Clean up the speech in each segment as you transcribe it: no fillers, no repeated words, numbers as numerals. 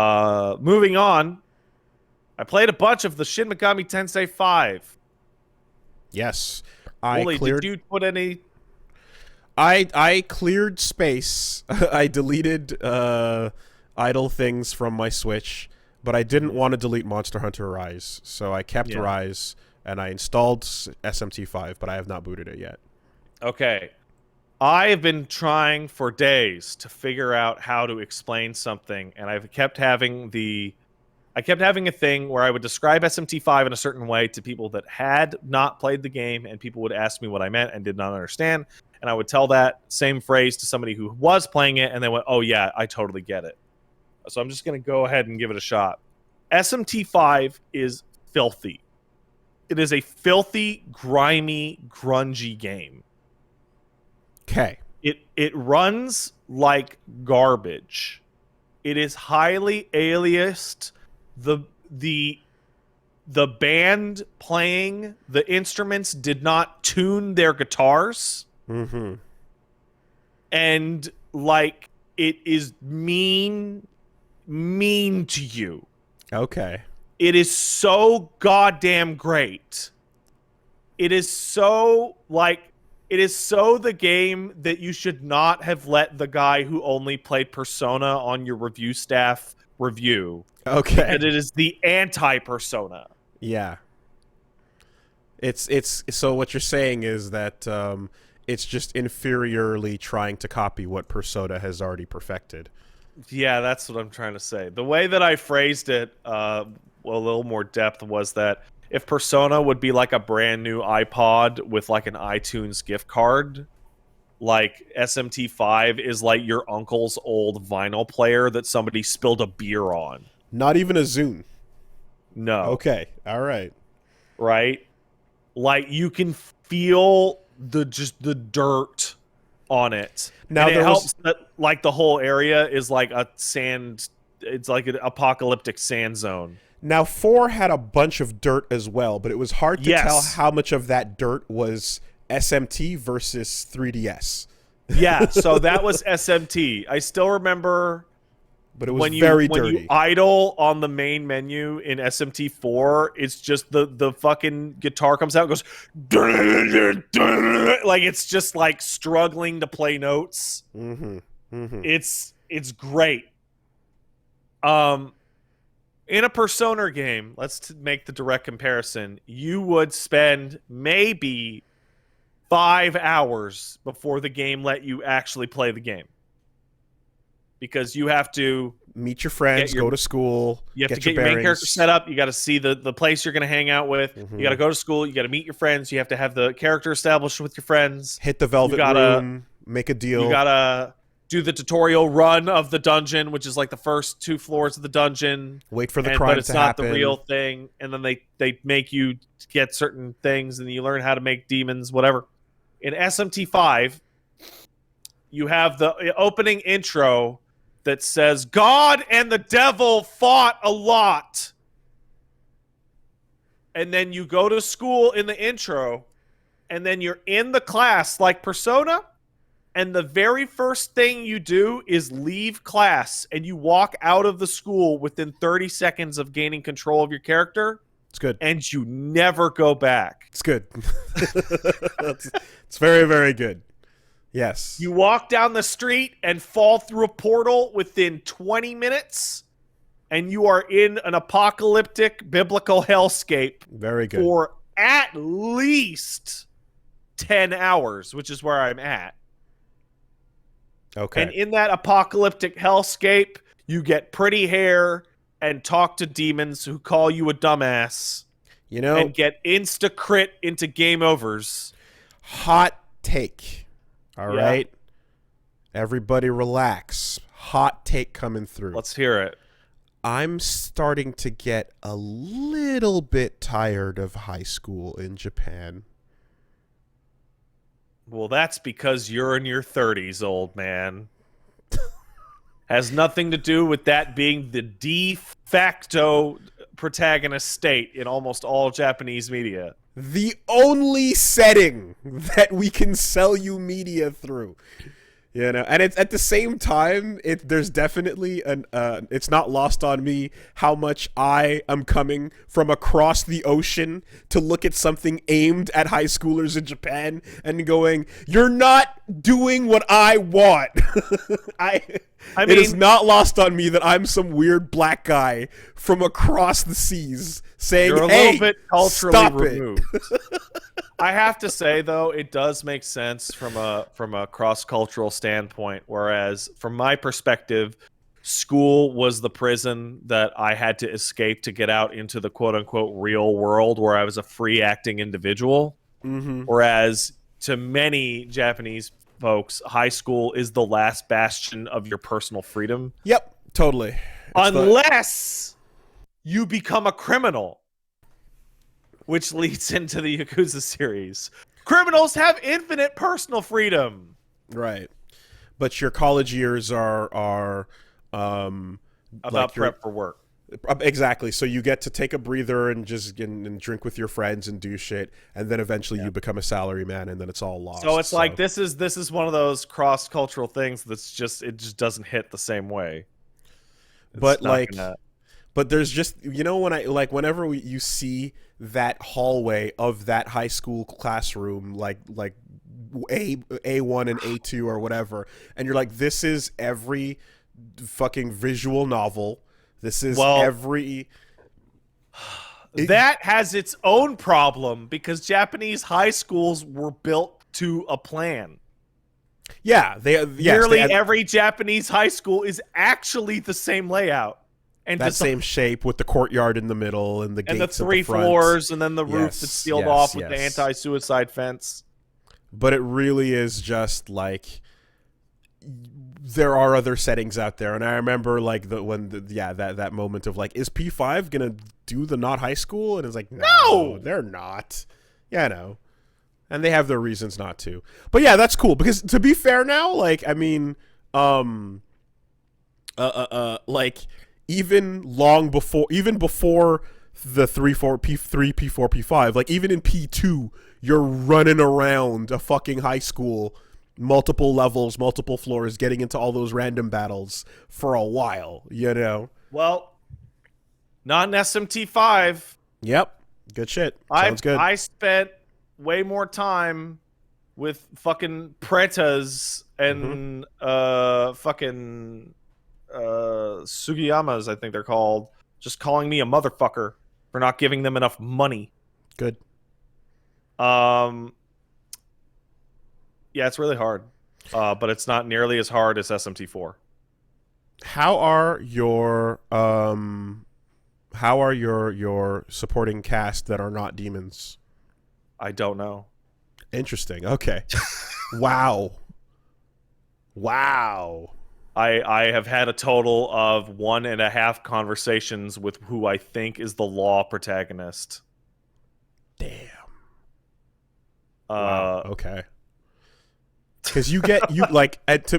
Moving on, I played a bunch of the Shin Megami Tensei 5. Yes. I Wooly, did cleared you put any? I cleared space. I deleted idle things from my Switch, but I didn't want to delete Monster Hunter Rise. So I kept Rise and I installed SMT5, but I have not booted it yet. Okay. I have been trying for days to figure out how to explain something, and I kept having a thing where I would describe SMT5 in a certain way to people that had not played the game, and people would ask me what I meant and did not understand. And I would tell that same phrase to somebody who was playing it, and they went, "Oh yeah, I totally get it." So I'm just going to go ahead and give it a shot. SMT5 is filthy. It is a filthy, grimy, grungy game. Okay. It runs like garbage. It is highly aliased. The band playing the instruments did not tune their guitars. Mm-hmm. And like it is mean to you. Okay. It is so goddamn great. It is so the game that you should not have let the guy who only played Persona on your review staff review. Okay. And it is the anti-Persona. Yeah. It's so what you're saying is that it's just inferiorly trying to copy what Persona has already perfected. Yeah, that's what I'm trying to say. The way that I phrased it, a little more depth, was that if Persona would be like a brand new iPod with like an iTunes gift card, like SMT5 is like your uncle's old vinyl player that somebody spilled a beer on. Not even a Zune. No. Okay. All right. Right? Like you can feel the dirt on it. Now and it helps that like the whole area is like a sand. It's like an apocalyptic sand zone. Now 4 had a bunch of dirt as well, but it was hard to tell how much of that dirt was SMT versus 3DS. Yeah, so that was SMT. I still remember. But it was very dirty. When you idle on the main menu in SMT4, it's just the fucking guitar comes out and goes like it's just like struggling to play notes. Mm-hmm. Mm-hmm. It's great. In a Persona game, let's make the direct comparison. You would spend maybe 5 hours before the game let you actually play the game. Because you have to meet your friends, go to school, you have to get your main character set up. You got to see the place you're going to hang out with. Mm-hmm. You got to go to school. You got to meet your friends. You have to have the character established with your friends. Hit the Velvet Room, make a deal. You got to do the tutorial run of the dungeon, which is like the first 2 floors of the dungeon. Wait for the crime to happen. But it's not the real thing. And then they make you get certain things, and you learn how to make demons, whatever. In SMT5, you have the opening intro that says, God and the devil fought a lot. And then you go to school in the intro, and then you're in the class like Persona, and the very first thing you do is leave class, and you walk out of the school within 30 seconds of gaining control of your character. It's good. And you never go back. It's good. It's very, very good. Yes. You walk down the street and fall through a portal within 20 minutes, and you are in an apocalyptic biblical hellscape. Very good. For at least 10 hours, which is where I'm at. Okay. And in that apocalyptic hellscape, you get pretty hair and talk to demons who call you a dumbass. You know, and get insta-crit into game overs. Hot take. All right. Everybody relax. Hot take coming through. Let's hear it. I'm starting to get a little bit tired of high school in Japan. Well, that's because you're in your 30s, old man. Has nothing to do with that being the de facto protagonist state in almost all Japanese media. The only setting that we can sell you media through. You know, and it's at the same time, there's definitely it's not lost on me how much I am coming from across the ocean to look at something aimed at high schoolers in Japan and going, "You're not doing what I want." It is not lost on me that I'm some weird black guy from across the seas saying, you're a "Hey, little bit culturally stop removed." I have to say, though, it does make sense from a cross-cultural standpoint, whereas from my perspective, school was the prison that I had to escape to get out into the quote-unquote real world where I was a free-acting individual. Whereas to many Japanese folks, high school is the last bastion of your personal freedom. Yep, totally. Unless you become a criminal. Which leads into the Yakuza series. Criminals have infinite personal freedom. Right. But your college years are about like prep for work. Exactly. So you get to take a breather and just and drink with your friends and do shit, and then eventually you become a salary man, and then it's all lost. So it's like this is one of those cross-cultural things that's it just doesn't hit the same way. But but there's just, you know, when whenever you see that hallway of that high school classroom, like A1 and A2 or whatever, and you're like, this is every fucking visual novel. This is every. That has its own problem because Japanese high schools were built to a plan. Yeah, nearly every Japanese high school is actually the same layout. And that same shape with the courtyard in the middle and the gates and the three at the front. floors and then the roof that's sealed off with the anti-suicide fence. But it really is just like there are other settings out there, and I remember like that moment of like, is P5 gonna do the not high school? And it's like, no, they're not. Yeah, I know, and they have their reasons not to. But yeah, that's cool because to be fair now, like I mean, like. Even before the 3-4 P3 P4 P5, like even in P2 you're running around a fucking high school, multiple levels, multiple floors, getting into all those random battles for a while, you know. Well, not in SMT5. Yep, good shit. Sounds good. I spent way more time with fucking pretas and fucking Sugiyamas, I think they're called, just calling me a motherfucker for not giving them enough money. Good. Yeah, it's really hard, but it's not nearly as hard as SMT4. How are your supporting cast that are not demons? I don't know. Interesting. Okay. Wow. I have had a total of 1.5 conversations with who I think is the law protagonist. Damn. Wow. Okay. Because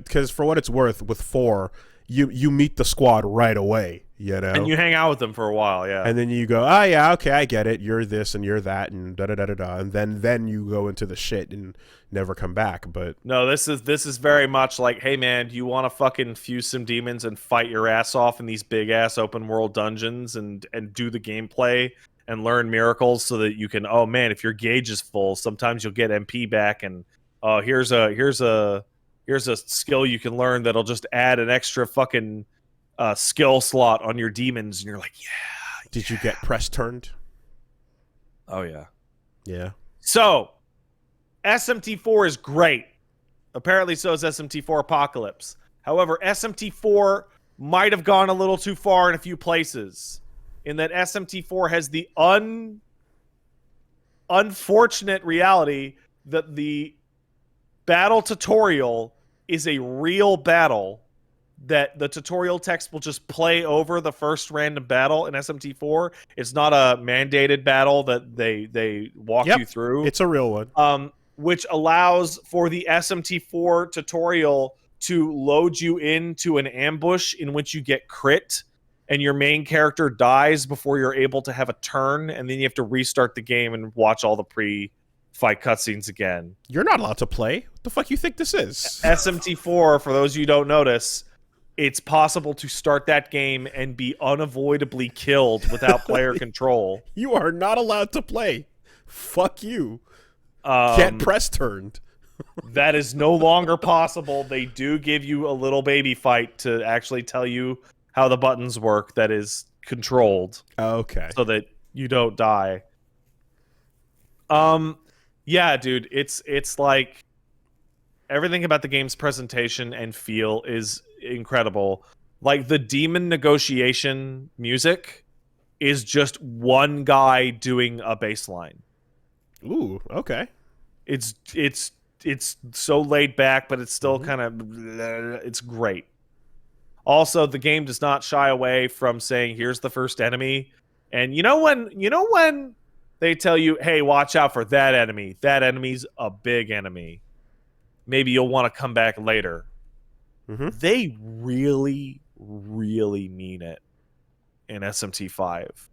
because for what it's worth, with 4, you meet the squad right away, you know, and you hang out with them for a while, yeah, and then you go, oh yeah, okay, I get it. You're this and you're that, and da da da da da, and then you go into the shit and never come back. But no, this is very much like, hey man, do you want to fucking fuse some demons and fight your ass off in these big ass open world dungeons and do the gameplay and learn miracles so that you can, oh man, if your gauge is full, sometimes you'll get MP back, and here's a skill you can learn that'll just add an extra fucking skill slot on your demons, and you're like, yeah. Did you get press turned? Oh yeah. Yeah. So SMT4 is great. Apparently so is SMT4 Apocalypse. However, SMT4 might have gone a little too far in a few places, in that SMT4 has the unfortunate reality that the battle tutorial is a real battle, that the tutorial text will just play over the first random battle in SMT4. It's not a mandated battle that they walk you through. It's a real one. Which allows for the SMT4 tutorial to load you into an ambush in which you get crit and your main character dies before you're able to have a turn, and then you have to restart the game and watch all the fight cutscenes again. You're not allowed to play. What the fuck you think this is? SMT4, for those of you who don't notice, it's possible to start that game and be unavoidably killed without player control. You are not allowed to play. Fuck you. Get press turned. That is no longer possible. They do give you a little baby fight to actually tell you how the buttons work that is controlled. Okay. So that you don't die. Yeah, dude, it's like everything about the game's presentation and feel is incredible. Like the demon negotiation music is just one guy doing a bass line. Ooh, okay. It's so laid back, but it's still kind of it's great. Also, the game does not shy away from saying, "Here's the first enemy," and you know when they tell you, "Hey, watch out for that enemy. That enemy's a big enemy. Maybe you'll want to come back later." They really, really mean it in SMT5.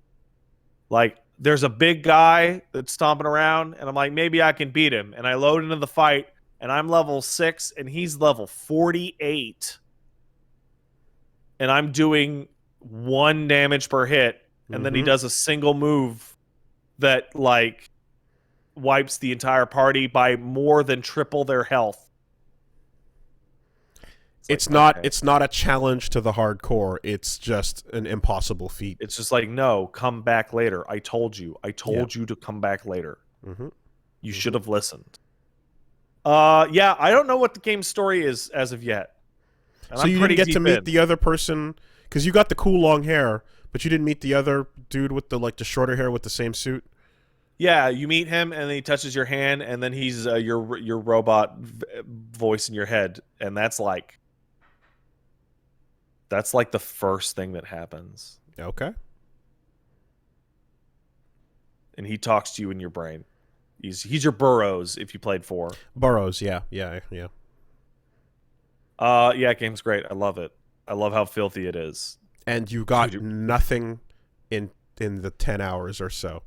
Like, there's a big guy that's stomping around, and I'm like, maybe I can beat him. And I load into the fight, and I'm level 6, and he's level 48. And I'm doing 1 damage per hit, and then he does a single move that, like, wipes the entire party by more than triple their health. It's not a challenge to the hardcore. It's just an impossible feat. It's just like, no, come back later. I told you. I told you to come back later. You should have listened. Yeah, I don't know what the game's story is as of yet. And so you didn't get to meet the other person because you got the cool long hair, but you didn't meet the other dude with the shorter hair with the same suit. Yeah, you meet him, and then he touches your hand, and then he's your robot voice in your head, and that's like the first thing that happens. Okay. And he talks to you in your brain. He's your Burrows if you played 4. Burrows, yeah. Yeah, game's great. I love it. I love how filthy it is. And you got nothing in the 10 hours or so.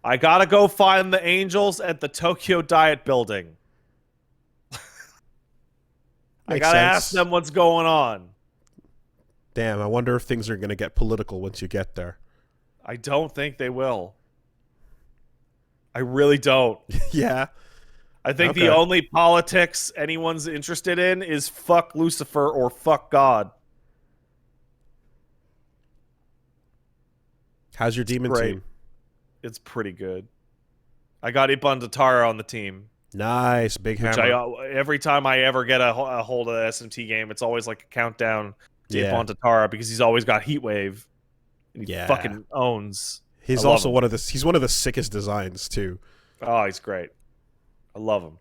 I gotta go find the angels at the Tokyo Diet Building. I gotta ask them what's going on. Damn, I wonder if things are gonna get political once you get there. I don't think they will. I really don't. Yeah. I think the only politics anyone's interested in is fuck Lucifer or fuck God. How's your demon team? It's pretty good. I got Ibandatara on the team. Nice, big hammer. Every time I ever get a hold of an SMT game, it's always like a countdown to Ibandatara because he's always got Heatwave. And he fucking owns. He's also one of the sickest designs too. Oh, he's great. I love him.